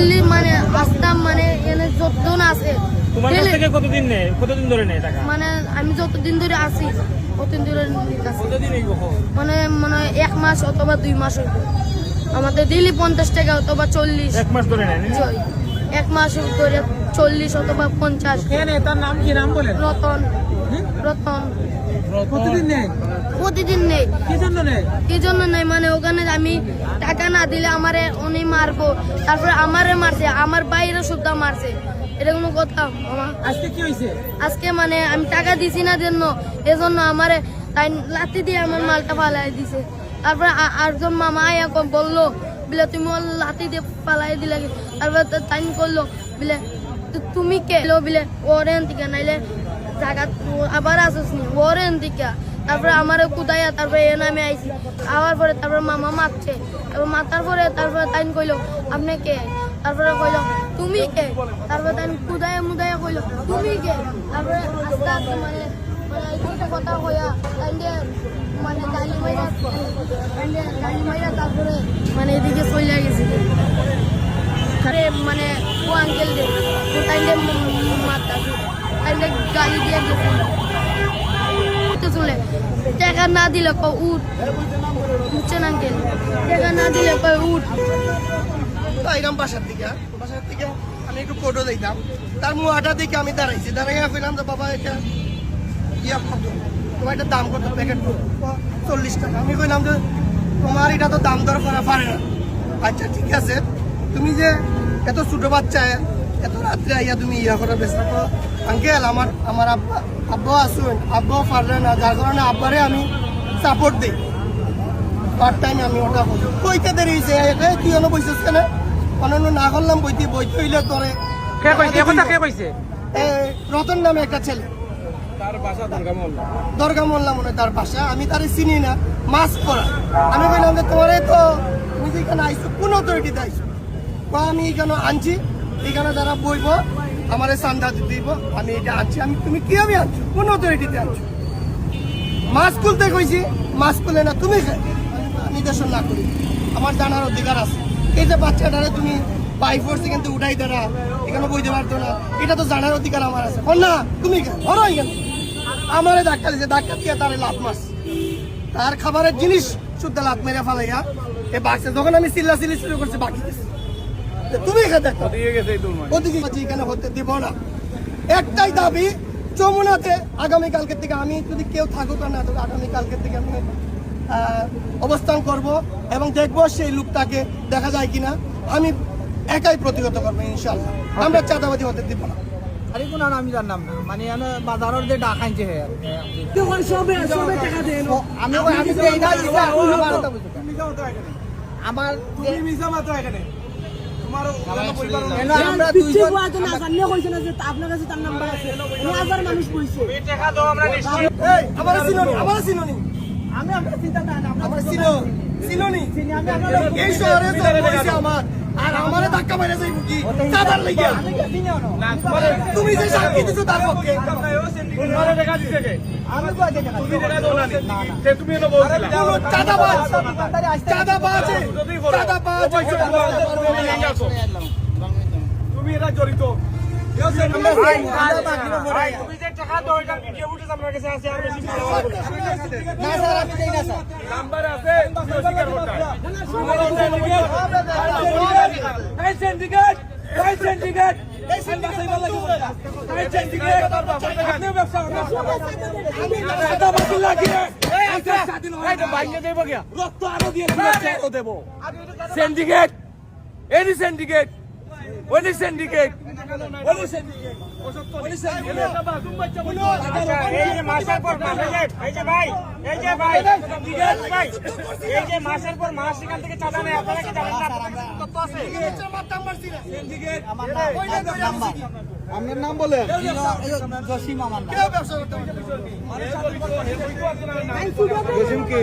দিল্লি মানে আসতাম মানে এনে যতজন আছে তোমার কাছ থেকে কতদিন ধরে নেয় টাকা? মানে আমি যতদিন ধরে আসি কতদিন ধরে নিতাছি। কতদিন এই মানে 1 মাস অথবা 2 মাস হইব। আমাদের দিল্লি 50 টাকা অথবা 40। 1 মাস ধরে নেয়? 1 মাস ধরে 40 অথবা 50। তার নাম কি, নাম বলেন? রতন। প্রতিদিন নেই। কি জন্য নেই মানে ওখানে আমি টাকা না দিলে আমারে উনি মারবো, তারপরে আমারে মারছে, আমার বাইরে সুদ্ধা মারছে। এটা কোনো কথা? আজকে কি হয়েছে? আজকে মানে আমি টাকা দিছি না জন্য এজন্য আমারে তাই লাঠি দিয়ে আমার মালটা ফালাই দিছে। তারপরে আরেকজন মামা আয়া বললো বলে তুমি ওর লাঠি দিয়ে ফালাই দিলে। তারপরে তাই করলো বলে তুমি কে বলে ওরেন থেকে নাইলে জায়গা আবার আসিস নি ওরেন থেকে। তারপরে আমার কুদাইয়া তারপরে এ নামে আইসি। আবার পরে তারপরে মামা মারছে। তারপর মাতার পরে তারপরে তাই কইলো আপনি কে? তারপরে কইলো তুমি কে? তারপরে তাই কুদাইয়া মুদাইয়া কইলো তুমি কে? তারপরে আস্তে আস্তে মানে এইটা কথা কইয়া তাই মানে গালি মাইরা তারপরে মানে এদিকে চলে গেছি। মানে ও আঙ্কেল দে তাই মারতা তাই গালি দিয়ে গেছে। চলে টাকা না দিলে উঠ, বুঝছেন আঙ্কেল? টাকা না দিলে উঠ। আইরাম বাসার থেকে আমি একটু কোটো দিতাম, তার মুহাটা দেখে আমি দাঁড়াইছি, দাঁড়াইয়া কইলাম যে বাবা এটা ইয়া কত, তোমার এটা দাম কত? প্যাকেট 40 টাকা। আমি কইলাম যে তোমার এটা তো দাম দর করা পারে না। আচ্ছা ঠিক আছে, তুমি যে এত ছোট বাচ্চা এত রাত্রে আইয়া তুমি ইয়া করার ব্যস্ত আঙ্কেল, আমার আব্বা আসুন, আব্বাও পারলে না, যার কারণে আব্বারে আমি সাপোর্ট দিই। পার্ট টাইম আমি ওটা বইতে দেরি হয়েছে, তুই অন্য বইছিস কেন? অন্যান্য না করলাম বইতে হইলে তোরে। রতন নামে একটা ছেলে, দরগা মোল্লা মনে তার বাসা। আমি তারে চিনি না, মাস্ক পরা। আমি বললাম যে তোমারে তো তুমি যেখানে আইসো কোন অথরিটিতে আইসো? আমি এখানে আনছি, এখানে যারা বইব আমার চান্দা দিব, আমি এটা আনছি। তুমি কি আমি আনছো? কোন অথরিটিতে আনছো? মাস্ক খুলতে কইছি, মাস্ক খুলে না তুমি নির্দেশন না করি। আমার জানার অধিকার আছে। এই যে বাচ্চাটারে তুমি বাই ফোর্স কিন্তু উঠাই দেনা, এখানে বইতে পারতো না, এটা তো জানার অধিকার আমার আছে। না তুমি ধরো এখানে আমারে ধাক্কা দিচ্ছে, ধাক্কা দিয়ে তারে লাত মাস, তার খাবারের জিনিস শুদ্ধ লাত মেরে ফেলাইয়া এ বাক্সে যখন আমি চিল্লাচিল্লি শুরু করছি বাকি তুমি এখানে হতে দিব না। একটাই দাবি, যমুনাতে আগামীকালকের থেকে আমি যদি কেউ থাকুক না, আগামীকালকের থেকে আমি অবস্থান করব এবং দেখবো সেই লোকটাকে দেখা যায় কিনা। আমি একাই প্রতিহত করবো ইনশাল্লাহ। আমরা চাঁদাবাদী হতে দিব না। আমি জানলাম না মানে বাজারের যে ডাক আনছে আমার আর আমারে ধাক্কা মেরে যাইব কি চাঁদার লাগিয়া? তুমি যে সাক্ষী দিছো তার পক্ষে তুমি এটা জড়িত। সিন্ডিকেট এনি সিন্ডিকেট ওনি সিন্ডিকেট মাসের পর মাস এখান থেকে চাঁদা নেই। আপনারা কি জানেন না? আপনার নাম বলেন? জসিম আমার নাম। ব্যবসা করতে জসিম কি?